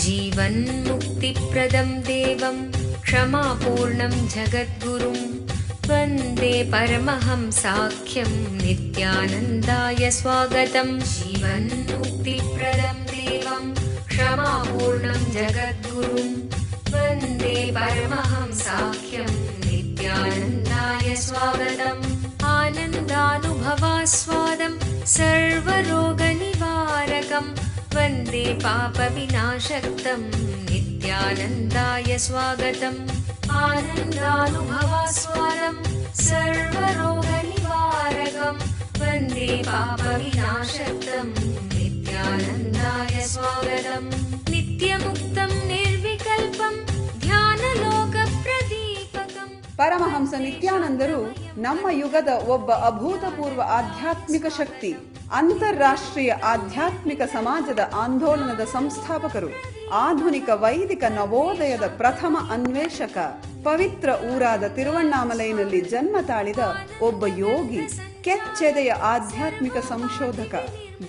जीवन्मुक्तिप्रदं देवं क्षमापूर्णं जगद्गुरुं वन्दे परमहंसाख्यं नित्यानन्दाय स्वागतं। जीवन्मुक्तिप्रदं देवं क्षमापूर्णं जगद्गुरुं वन्दे परमहंसाख्यं नित्यानन्दाय स्वागतम्। आनन्दानुभवास्वादं सर्वरोगनिवारकं वन्दे पापविनाशक्तं नित्यानन्दाय स्वागतम्। आनन्दानुभवास्वादं सर्वरोगनिवारकं वन्दे पापविनाशक्तं नित्यानन्दाय स्वागतम्। नित्यमुक्तं निर्विकल्पं ध्यानलोकप्रदीपकम्। ಪರಮಹಂಸ ನಿತ್ಯಾನಂದರು ನಮ್ಮ ಯುಗದ ಒಬ್ಬ ಅಭೂತಪೂರ್ವ ಆಧ್ಯಾತ್ಮಿಕ ಶಕ್ತಿ, ಅಂತಾರಾಷ್ಟ್ರೀಯ ಆಧ್ಯಾತ್ಮಿಕ ಸಮಾಜದ ಆಂದೋಲನದ ಸಂಸ್ಥಾಪಕರು, ಆಧುನಿಕ ವೈದಿಕ ನವೋದಯದ ಪ್ರಥಮ ಅನ್ವೇಷಕ, ಪವಿತ್ರ ಊರಾದ ತಿರುವಣ್ಣಾಮಲೈನಲ್ಲಿ ಜನ್ಮ ತಾಳಿದ ಒಬ್ಬ ಯೋಗಿ, ಕೆಚ್ಚೆದೆಯ ಆಧ್ಯಾತ್ಮಿಕ ಸಂಶೋಧಕ,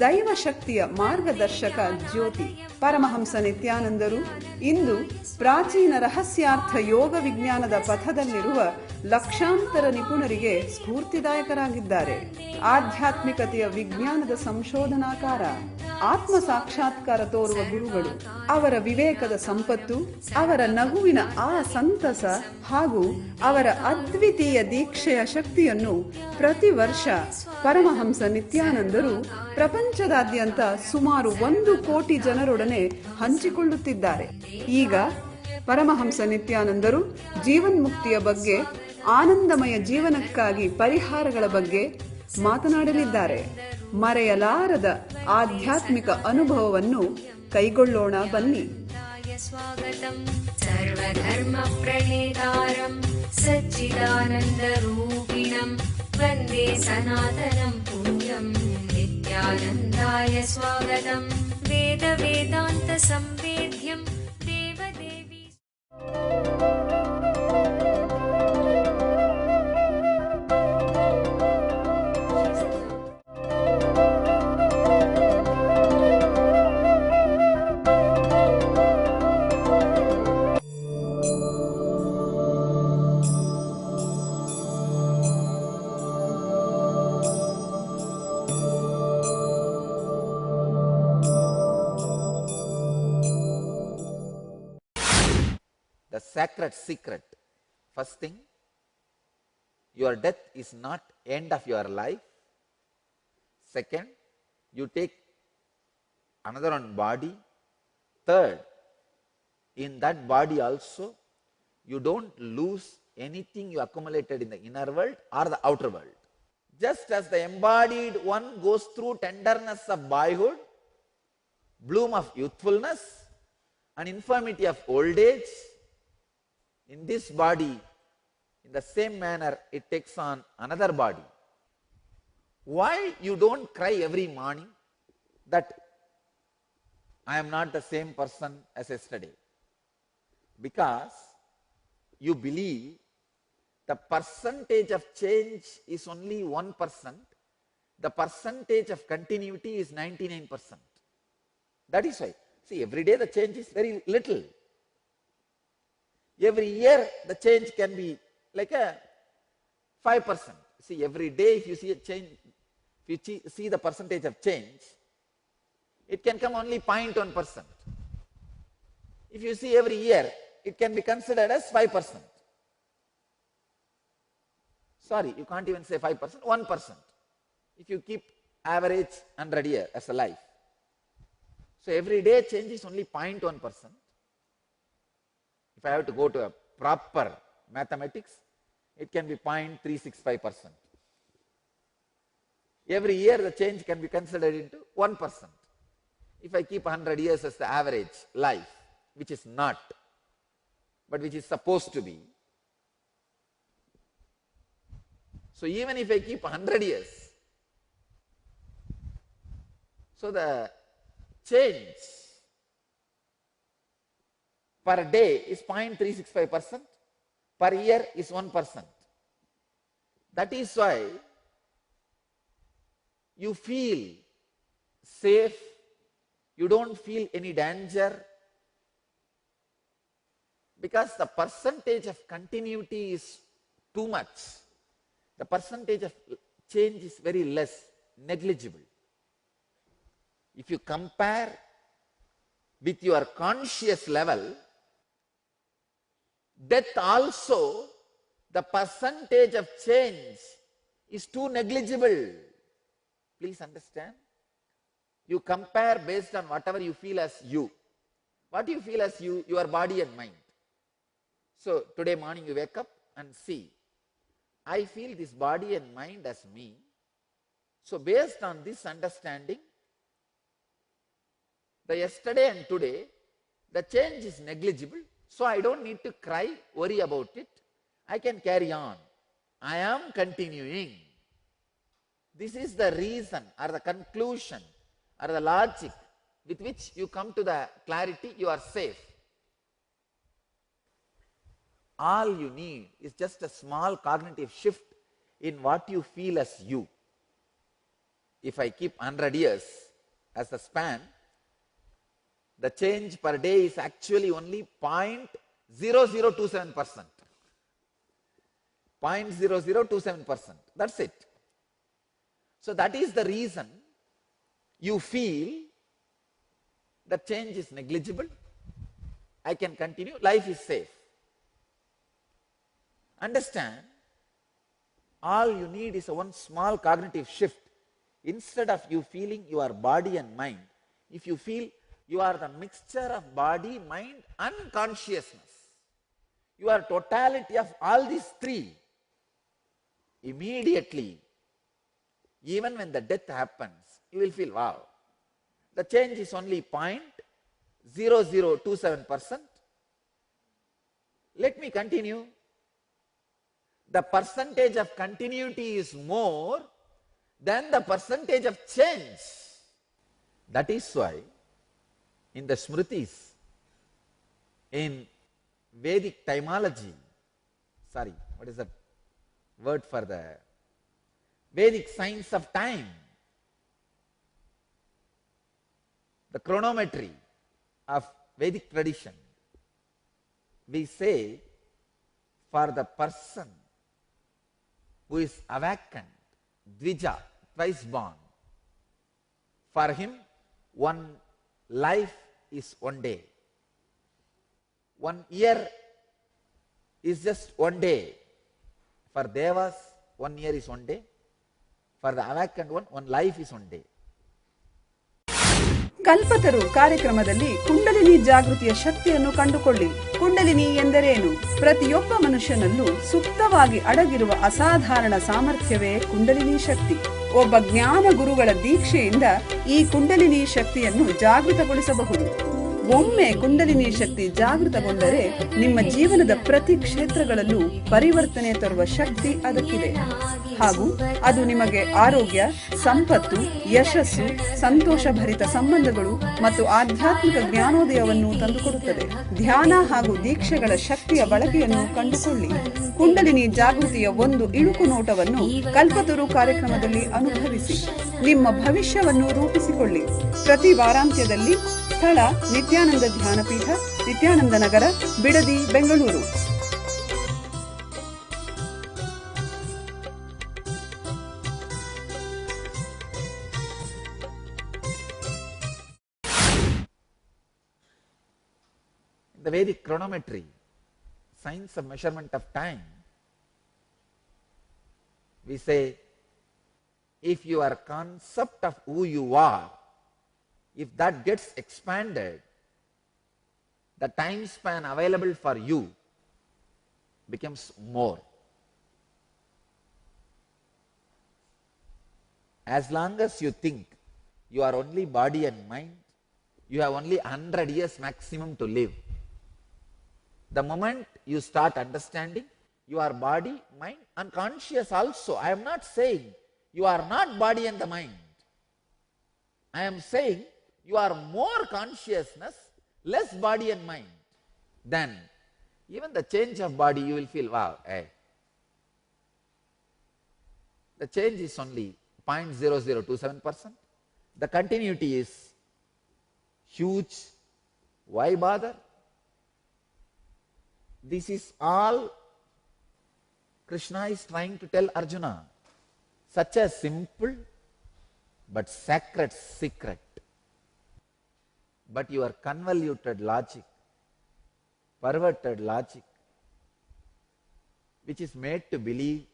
ದೈವ ಶಕ್ತಿಯ ಮಾರ್ಗದರ್ಶಕ ಜ್ಯೋತಿ. ಪರಮಹಂಸ ನಿತ್ಯಾನಂದರು ಇಂದು ಪ್ರಾಚೀನ ರಹಸ್ಯಾರ್ಥ ಯೋಗ ವಿಜ್ಞಾನದ ಪಥದಲ್ಲಿರುವ ಲಕ್ಷಾಂತರ ನಿಪುಣರಿಗೆ ಸ್ಫೂರ್ತಿದಾಯಕರಾಗಿದ್ದಾರೆ. ಆಧ್ಯಾತ್ಮಿಕತೆಯ ವಿಜ್ಞಾನದ ಸಂಶೋಧನಾಕಾರ, ಆತ್ಮ ಸಾಕ್ಷಾತ್ಕಾರ ತೋರುವ ಗುರುಗಳು. ಅವರ ವಿವೇಕದ ಸಂಪತ್ತು, ಅವರ ನಗುವಿನ ಆ ಸಂತಸ ಹಾಗೂ ಅವರ ಅದ್ವಿತೀಯ ದೀಕ್ಷೆಯ ಶಕ್ತಿಯನ್ನು ಪ್ರತಿ ವರ್ಷ ಪರಮಹಂಸ ನಿತ್ಯಾನಂದರು ಪ್ರಪಂಚದಾದ್ಯಂತ ಸುಮಾರು 1 ಕೋಟಿ ಜನರೊಡನೆ ಹಂಚಿಕೊಳ್ಳುತ್ತಿದ್ದಾರೆ. ಈಗ ಪರಮಹಂಸ ನಿತ್ಯಾನಂದರು ಜೀವನ್ಮುಕ್ತಿಯ ಬಗ್ಗೆ, ಆನಂದಮಯ ಜೀವನಕ್ಕಾಗಿ ಪರಿಹಾರಗಳ ಬಗ್ಗೆ ಮಾತನಾಡಲಿದ್ದಾರೆ. ಮರೆಯಲಾರದ ಆಧ್ಯಾತ್ಮಿಕ ಅನುಭವವನ್ನು ಕೈಗೊಳ್ಳೋಣ ಬನ್ನಿ. ಸರ್ವಧರ್ಮ ಪ್ರಣೇತಾರಂ ಸಚ್ಚಿದಾನಂದರೂಪಿಣಂ ವಂದೇ ಸನಾತನಂ ಪುಣ್ಯಂ ನಿತ್ಯಾನಂದಾಯ ಸ್ವಾಗತಂ. ವೇದ ವೇದಾಂತ ಸಂವೇದ್ಯಂ ದೇವದೇವಿ. The sacred secret. First thing, your death is not end of your life. Second, you take another one body. Third, in that body also, you don't lose anything you accumulated in the inner world or the outer world. Just as the embodied one goes through tenderness of boyhood, bloom of youthfulness, and infirmity of old age, in this body, in the same manner, it takes on another body. Why you don't cry every morning that I am not the same person as yesterday? Because you believe the percentage of change is only 1%, the percentage of continuity is 99%. That is why, see, every day the change is very little. Every year the change can be like a 5%. See, every day if you see a change, if you see the percentage of change, it can come only 0.1%. If you see every year, it can be considered as 5%. Sorry, you can't even say 5%, 1%. If you keep average 100 years as a life. So every day change is only 0.1%. If I have to go to a proper mathematics, it can be 0.365%. Every year the change can be considered into 1%. If I keep 100 years as the average life, which is not, but which is supposed to be. So even if I keep 100 years, so the change per day is 0.365%. per year is 1%. That is why you feel safe, you don't feel any danger, because the percentage of continuity is too much. The percentage of change is very less, negligible. If you compare with your conscious level, death also, the percentage of change is too negligible. Please understand. You compare based on whatever you feel as you. What you feel as you, your body and mind. So today morning you wake up and see, I feel this body and mind as me. So based on this understanding, the yesterday and today, the change is negligible. So I don't need to cry, worry about it. I can carry on. I am continuing. This is the reason or the conclusion or the logic with which you come to the clarity you are safe. All you need is just a small cognitive shift in what you feel as you. If I keep 100 years as the span, the change per day is actually only 0.0027%. 0.0027%. That's it. So that is the reason you feel the change is negligible. I can continue. Life is safe. Understand, all you need is one small cognitive shift. Instead of you feeling your body and mind, if you feel you are the mixture of body, mind and consciousness, you are totality of all these three, immediately, even when the death happens, you will feel, wow, the change is only 0.0027%. Let me continue. The percentage of continuity is more than the percentage of change. That is why in the Smritis, in Vedic etymology, what is the word for the Vedic science of time, the chronometry of Vedic tradition, we say for the person who is awakened, Dvija, twice born, for him one life is one day. 1 year is just one day. For Devas, 1 year is one day. For the awakened one life is one day. ಕಲ್ಪತರು ಕಾರ್ಯಕ್ರಮದಲ್ಲಿ ಕುಂಡಲಿನಿ ಜಾಗೃತಿಯ ಶಕ್ತಿಯನ್ನು ಕಂಡುಕೊಳ್ಳಿ. ಕುಂಡಲಿನಿ ಎಂದರೇನು? ಪ್ರತಿಯೊಬ್ಬ ಮನುಷ್ಯನಲ್ಲೂ ಸುಪ್ತವಾಗಿ ಅಡಗಿರುವ ಅಸಾಧಾರಣ ಸಾಮರ್ಥ್ಯವೇ ಕುಂಡಲಿನಿ ಶಕ್ತಿ. ಒಬ್ಬ ಜ್ಞಾನ ಗುರುಗಳ ದೀಕ್ಷೆಯಿಂದ ಈ ಕುಂಡಲಿನಿ ಶಕ್ತಿಯನ್ನು ಜಾಗೃತಗೊಳಿಸಬಹುದು. ಒಮ್ಮೆ ಕುಂಡಲಿನಿ ಶಕ್ತಿ ಜಾಗೃತಗೊಂಡರೆ ನಿಮ್ಮ ಜೀವನದ ಪ್ರತಿ ಕ್ಷೇತ್ರಗಳಲ್ಲೂ ಪರಿವರ್ತನೆ ತರುವ ಶಕ್ತಿ ಅದಕ್ಕಿದೆ. ಹಾಗೂ ಅದು ನಿಮಗೆ ಆರೋಗ್ಯ, ಸಂಪತ್ತು, ಯಶಸ್ಸು, ಸಂತೋಷಭರಿತ ಸಂಬಂಧಗಳು ಮತ್ತು ಆಧ್ಯಾತ್ಮಿಕ ಜ್ಞಾನೋದಯವನ್ನು ತಂದುಕೊಡುತ್ತದೆ. ಧ್ಯಾನ ಹಾಗೂ ದೀಕ್ಷೆಗಳ ಶಕ್ತಿಯ ಬಳಕೆಯನ್ನು ಕಂಡುಕೊಳ್ಳಿ. ಕುಂಡಲಿನಿ ಜಾಗೃತಿಯ ಒಂದು ಇಣುಕು ನೋಟವನ್ನು ಕಲ್ಪತರು ಕಾರ್ಯಕ್ರಮದಲ್ಲಿ ಅನುಭವಿಸಿ. ನಿಮ್ಮ ಭವಿಷ್ಯವನ್ನು ರೂಪಿಸಿಕೊಳ್ಳಿ. ಪ್ರತಿ ವಾರಾಂತ್ಯದಲ್ಲಿ ಸ್ಥಳ ನಿತ್ಯಾನಂದ ಧ್ಯಾನಪೀಠ, ನಿತ್ಯಾನಂದ ನಗರ, Bidadi, Bengaluru. The Vedic chronometry, science of measurement of time, we say, if your concept of who you are, if that gets expanded, the time span available for you becomes more. As long as you think you are only body and mind, you have only 100 years maximum to live. The moment you start understanding you are body, mind and conscious also, I am not saying you are not body and the mind. I am saying you are more consciousness, less body and mind. Then Even the change of body, you will feel, wow, hey. The change is only 0.0027%. The continuity is huge. Why bother? This is all Krishna is trying to tell Arjuna. Such a simple but sacred secret. But your convoluted logic, perverted logic, which is made to believe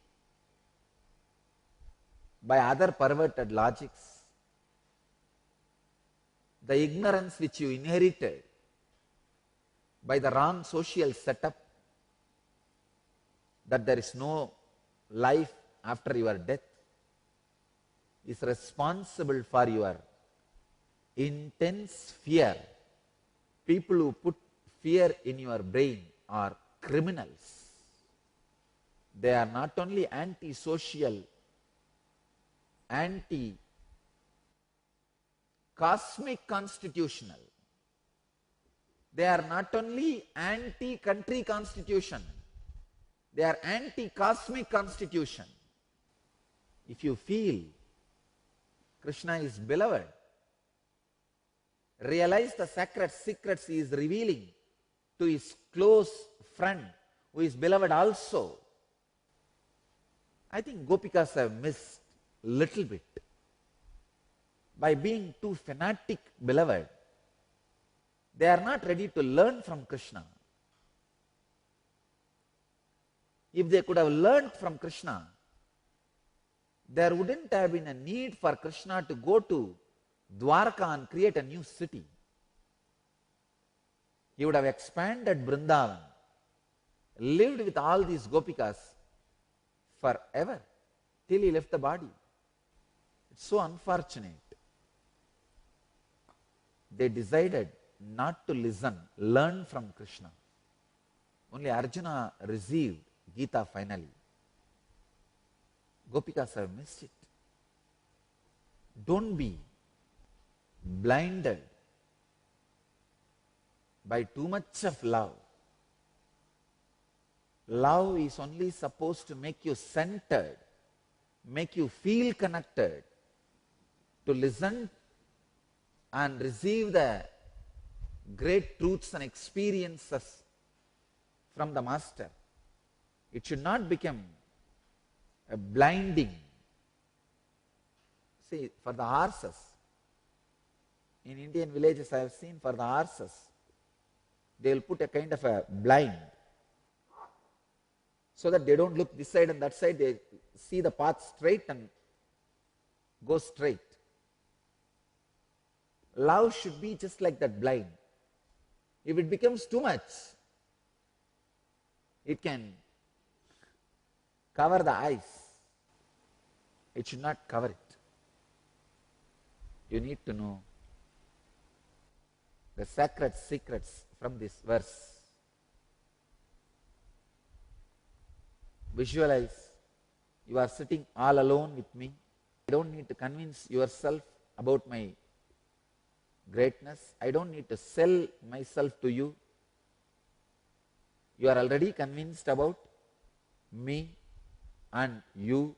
by other perverted logics, the ignorance which you inherited by the wrong social setup, that there is no life after your death, is responsible for your intense fear. People who put fear in your brain are criminals. They are not only anti-social, anti-cosmic constitutional. They are not only anti-country constitution, they are anti-cosmic constitution. If you feel Krishna is beloved, realize the sacred secrets he is revealing to his close friend who is beloved also. I think Gopikas have missed little bit by being too fanatic beloved. They are not ready to learn from Krishna. If they could have learned from Krishna, there wouldn't have been a need for Krishna to go to Dwarka and create a new city. He would have expanded Vrindavan, lived with all these Gopikas forever till he left the body. It's so unfortunate. They decided not to listen, learn from Krishna. Only Arjuna received Gita finally. Gopikas have missed it. Don't be blinded by too much of love. Love is only supposed to make you centered, make you feel connected, to listen and receive the great truths and experiences from the Master. It should not become a blinding. See, for the horses, in Indian villages I have seen, for the horses, they will put a kind of a blind so that they don't look this side and that side, they see the path straight and go straight. Love should be just like that blind. If it becomes too much, it can cover the eyes. It should not cover it. You need to know the sacred secrets from this verse. Visualize, you are sitting all alone with me. You don't need to convince yourself about my greatness. I don't need to sell myself to you. You are already convinced about me and you.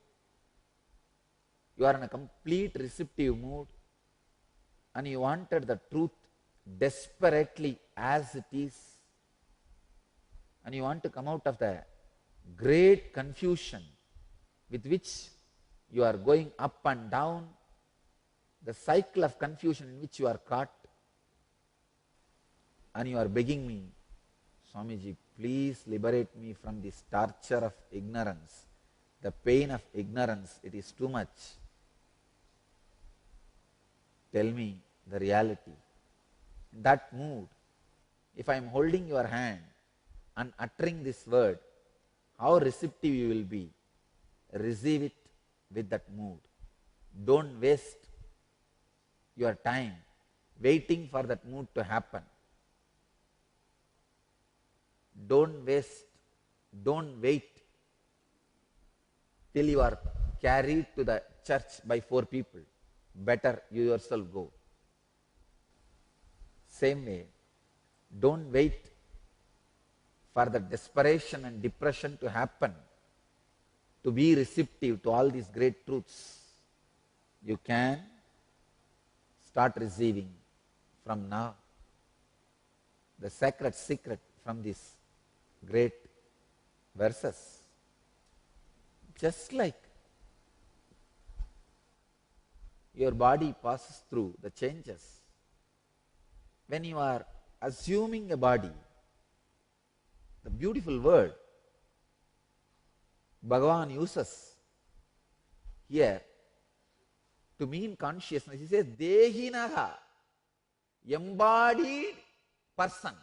You are in a complete receptive mood and you wanted the truth desperately as it is, and you want to come out of the great confusion with which you are going up and down, the cycle of confusion in which you are caught, and you are begging me, Swamiji, please liberate me from this torture of ignorance, the pain of ignorance, it is too much. Tell me the reality. In that mood, if I am holding your hand and uttering this word, how receptive you will be. Receive it with that mood. Don't waste your time waiting for that mood to happen. Don't wait till you are carried to the church by 4 people. Better you yourself go. Same way, don't wait for the desperation and depression to happen, to be receptive to all these great truths, you can start receiving from now the sacred secret from these great verses. Just like your body passes through the changes, when you are assuming a body, the beautiful word Bhagavan uses here to mean consciousness, he says, Dehinaha, embodied person.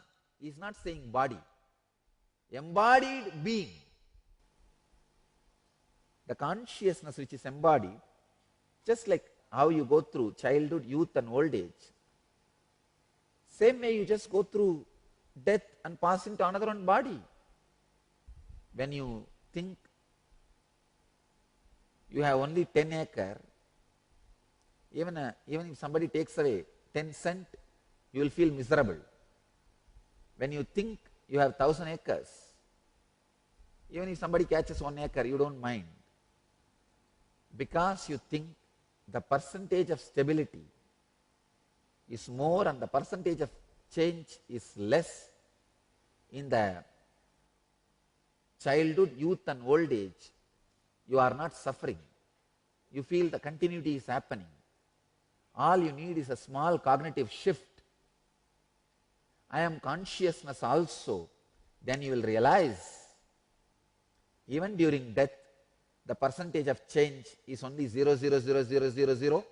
He is not saying body. Embodied being. The consciousness which is embodied, just like how you go through childhood, youth and old age, same way you just go through death and pass into another one body. When you think you have only 10 acre, even if somebody takes away 10 cent, you will feel miserable. When you think you have 1,000 acres, even if somebody catches 1 acre, you don't mind. Because you think the percentage of stability is more and the percentage of change is less in the childhood, youth and old age, you are not suffering. You feel the continuity is happening. All you need is a small cognitive shift. I am consciousness also. Then you will realize, even during death, the percentage of change is only 0.0000001%,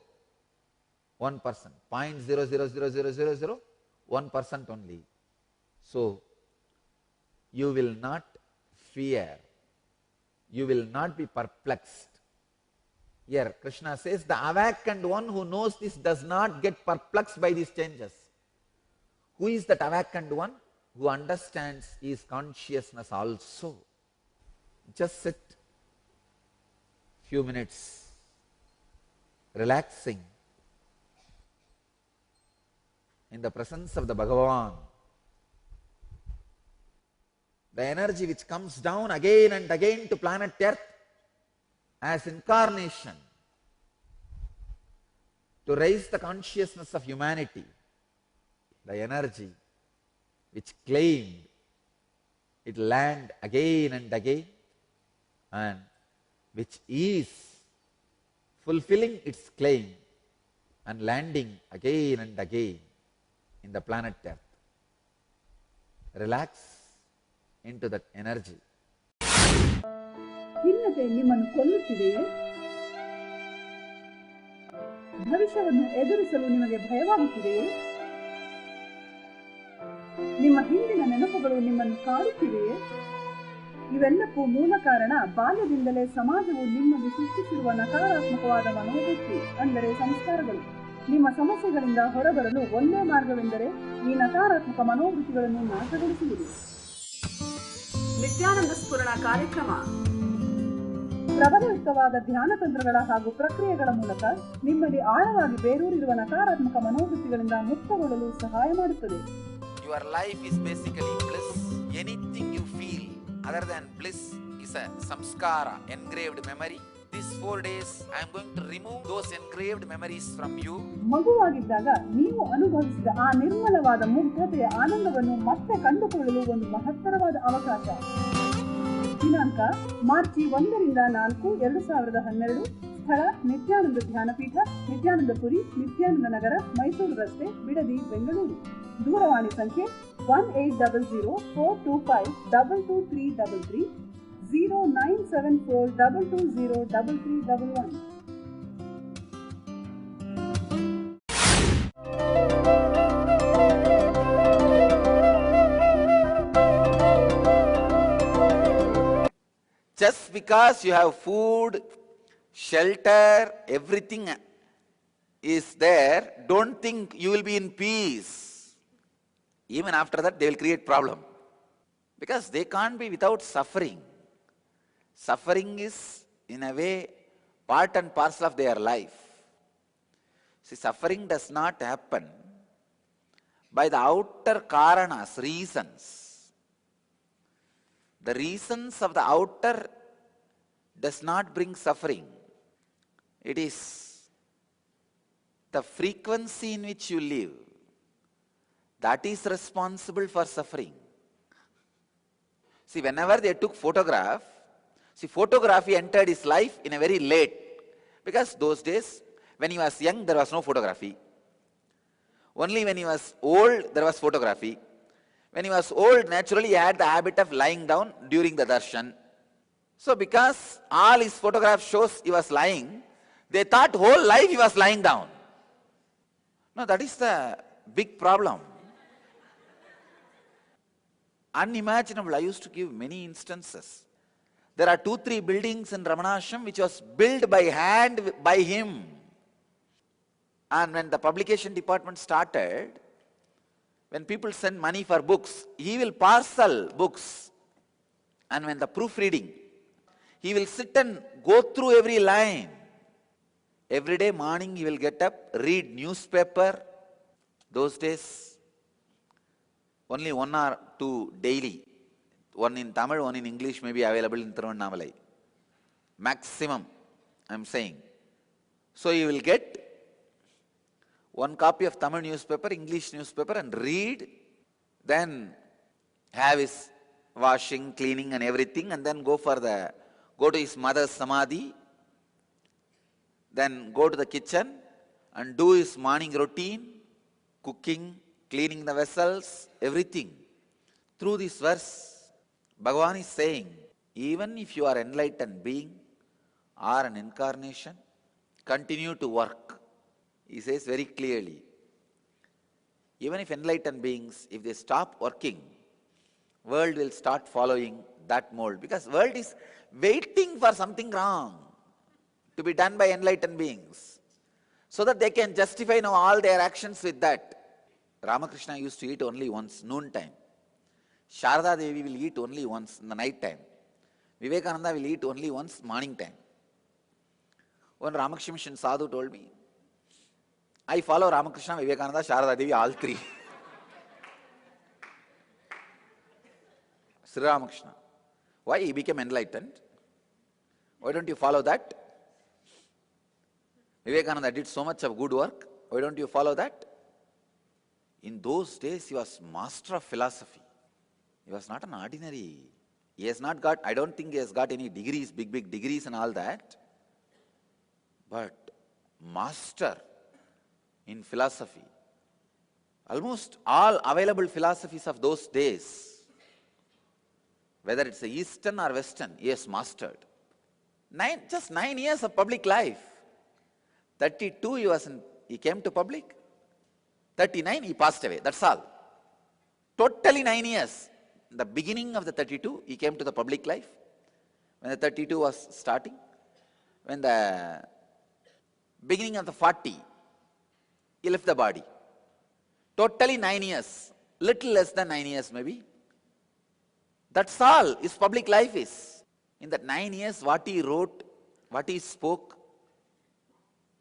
0.0000001% only. So, you will not fear. You will not be perplexed. Here, Krishna says, the awakened one who knows this does not get perplexed by these changes. Who is that awakened one? Who understands his consciousness also. Just sit few minutes, relaxing in the presence of the Bhagavan. The energy which comes down again and again to planet Earth as incarnation to raise the consciousness of humanity, the energy which claimed it land again and again, and which is fulfilling its claim and landing again and again in the planet Earth. Relax into that energy. ಖಿನ್ನತೆ ನಿಮ್ಮನ್ನು ಕೊಲ್ಲುತ್ತಿದೆಯೇ? ಭವಿಷ್ಯವನ್ನು ಎದುರಿಸಲು ನಿಮಗೆ ಭಯವಾಗುತ್ತಿದೆಯೇ? ನಿಮ್ಮ ಹಿಂದಿನ ನೆನಪುಗಳು ನಿಮ್ಮನ್ನು ಕಾಡುತ್ತಿವೆಯೇ? ಇವೆಲ್ಲಕ್ಕೂ ಮೂಲ ಕಾರಣ ಬಾಲ್ಯದಿಂದಲೇ ಸಮಾಜವು ನಿಮ್ಮಲ್ಲಿ ಸೃಷ್ಟಿಸಿರುವ ನಕಾರಾತ್ಮಕವಾದ ಮನೋವೃತ್ತಿ, ಅಂದರೆ ಸಂಸ್ಕಾರಗಳು. ನಿಮ್ಮ ಸಮಸ್ಯೆಗಳಿಂದ ಹೊರಬರಲು ಒಂದೇ ಮಾರ್ಗವೆಂದರೆ ಈ ನಕಾರಾತ್ಮಕ ಮನೋವೃತ್ತಿಗಳನ್ನು ನಾಶಗೊಳಿಸುವುದು. ನಿತ್ಯಾನಂದ ಸ್ಫುರಣ ಕಾರ್ಯಕ್ರಮ ಪ್ರಬಲಯುಕ್ತವಾದ ಧ್ಯಾನ ತಂತ್ರಗಳ ಹಾಗೂ ಪ್ರಕ್ರಿಯೆಗಳ ಮೂಲಕ ನಿಮ್ಮಲ್ಲಿ ಆಳವಾಗಿ ಬೇರೂರಿರುವ ನಕಾರಾತ್ಮಕ ಮನೋವೃತ್ತಿಗಳಿಂದ ಮುಕ್ತಗೊಳ್ಳಲು ಸಹಾಯ ಮಾಡುತ್ತದೆ. Your life is basically bliss. Anything you feel other than bliss is a samskara, engraved memory. These 4 days I am going to remove those engraved memories from you. ಮಗುವಾಗಿದ್ದಾಗ ನೀವು ಅನುಭವಿಸಿದ ಆ ನಿರ್ಮಲವಾದ ಮುಗ್ಧತೆಯ ಆನಂದವನ್ನು ಮತ್ತೆ ಕಂಡುಕೊಳ್ಳಲು ಒಂದು ಮಹತ್ತರವಾದ ಅವಕಾಶ. ದಿನಾಂಕ ಮಾರ್ಚ್ 1 ರಿಂದ 4, 2012. ಸ್ಥಳ ನಿತ್ಯಾನಂದ ಧ್ಯಾನಪೀಠ, ನಿತ್ಯಾನಂದಪುರಿ, ನಿತ್ಯಾನಂದ ನಗರ, ಮೈಸೂರು ರಸ್ತೆ, ಬಿಡದಿ, ಬೆಂಗಳೂರು. ದೂರವಾಣಿ ಸಂಖ್ಯೆ 1800-425-22333, 0974-220-3311. Just because you have food, shelter, everything is there, don't think you will be in peace. Even after that, they will create problem. Because they can't be without suffering. Suffering is, in a way, part and parcel of their life. See, suffering does not happen by the outer karanas, reasons. The reasons of the outer does not bring suffering. It is the frequency in which you live that is responsible for suffering. See, whenever they took photograph, photography entered his life in a very late, because those days, when he was young, there was no photography. Only when he was old, there was photography. When he was old, naturally he had the habit of lying down during the darshan. So because all his photograph shows he was lying, they thought whole life he was lying down. No, that is the big problem. Unimaginable. I used to give many instances. There are 2-3 buildings in Ramanashram which was built by hand by him. And when the publication department started, when people send money for books, he will parcel books. And when the proofreading, he will sit and go through every line. Every day morning he will get up, read newspaper. Those days, only 1 or 2 daily. One in Tamil, one in English may be available in Thiruvannamalai. Maximum, I am saying. So you will get 1 copy of Tamil newspaper, English newspaper, and read, then have his washing, cleaning and everything, and then go to his mother's samadhi, then go to the kitchen and do his morning routine, cooking, cleaning the vessels, everything. Through this verse, Bhagavan is saying, even if you are enlightened being or an incarnation, continue to work. He says very clearly, even if enlightened beings, if they stop working, world will start following that mold, because world is waiting for something wrong to be done by enlightened beings, so that they can justify now all their actions with that. Ramakrishna used to eat only once, noon time. Sharada Devi will eat only once in the night time. Vivekananda will eat only once morning time. One Ramakrishna Mission Sadhu told me, I follow Ramakrishna, Vivekananda, Sharada Devi, all 3. Sri Ramakrishna. Why? He became enlightened. Why don't you follow that? Vivekananda did so much of good work. Why don't you follow that? In those days, he was master of philosophy. He was not an ordinary. He has not got, I don't think he has got any degrees, big degrees and all that. But master in philosophy. Almost all available philosophies of those days, whether it's the Eastern or Western, he has mastered. Just 9 years of public life. 32 he came to public. 39 he passed away. That's all. Totally 9 years. The beginning of the 32 he came to the public life. When the 32 was starting, when the beginning of the 40, he left the body. Totally 9 years. Little less than 9 years maybe. That's all his public life is. In that 9 years, what he wrote, what he spoke,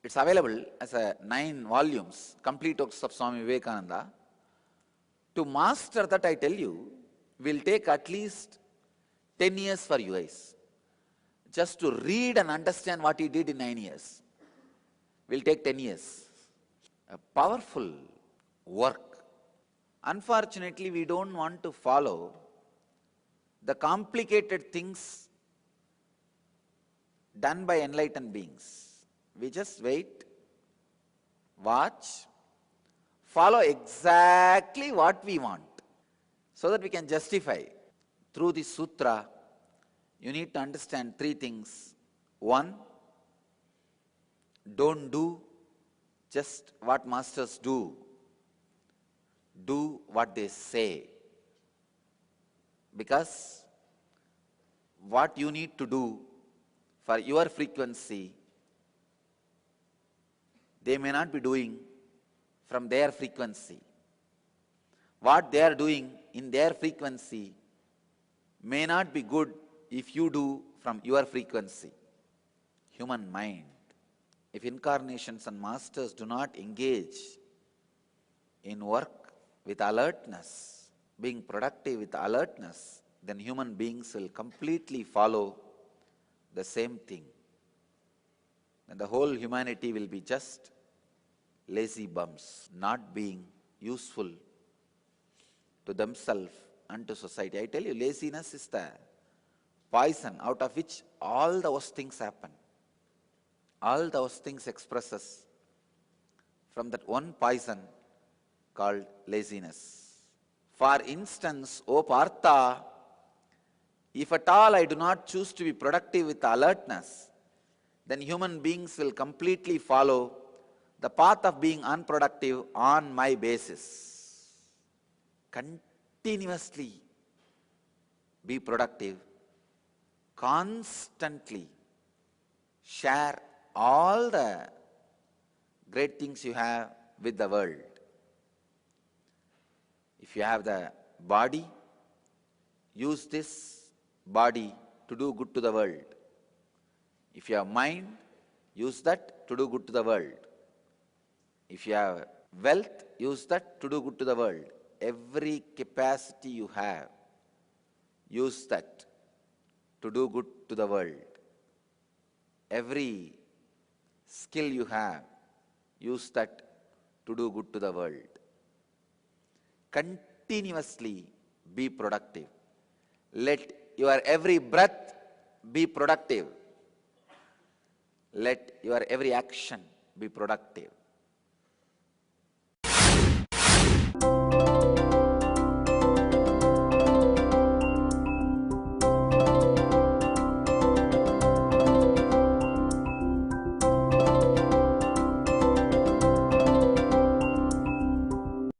it's available as a 9 volumes, complete works of Swami Vivekananda. To master that, I tell you, will take at least 10 years for you guys. Just to read and understand what he did in 9 years will take 10 years. A powerful work. Unfortunately, we don't want to follow the complicated things done by enlightened beings. We just wait, watch, follow exactly what we want, so that we can justify. Through this sutra, you need to understand 3 things. 1, don't do just what masters do. Do what they say. Because what you need to do for your frequency, they may not be doing from their frequency. What they are doing in their frequency may not be good if you do from your frequency. Human mind. If incarnations and masters do not engage in work with alertness, being productive with alertness, then human beings will completely follow the same thing. And the whole humanity will be just lazy bums, not being useful to themselves and to society. I tell you, laziness is the poison out of which all those things happen. All those things expresses from that one poison called laziness. For instance, O Partha, if at all I do not choose to be productive with alertness, then human beings will completely follow the path of being unproductive on my basis. Continuously be productive, constantly share all the great things you have with the world. If you have the body, use this body to do good to the world. If you have mind, use that to do good to the world. If you have wealth, use that to do good to the world. Every capacity you have, use that to do good to the world. Every skill you have, use that to do good to the world. Continuously be productive. Let your every breath be productive. Let your every action be productive.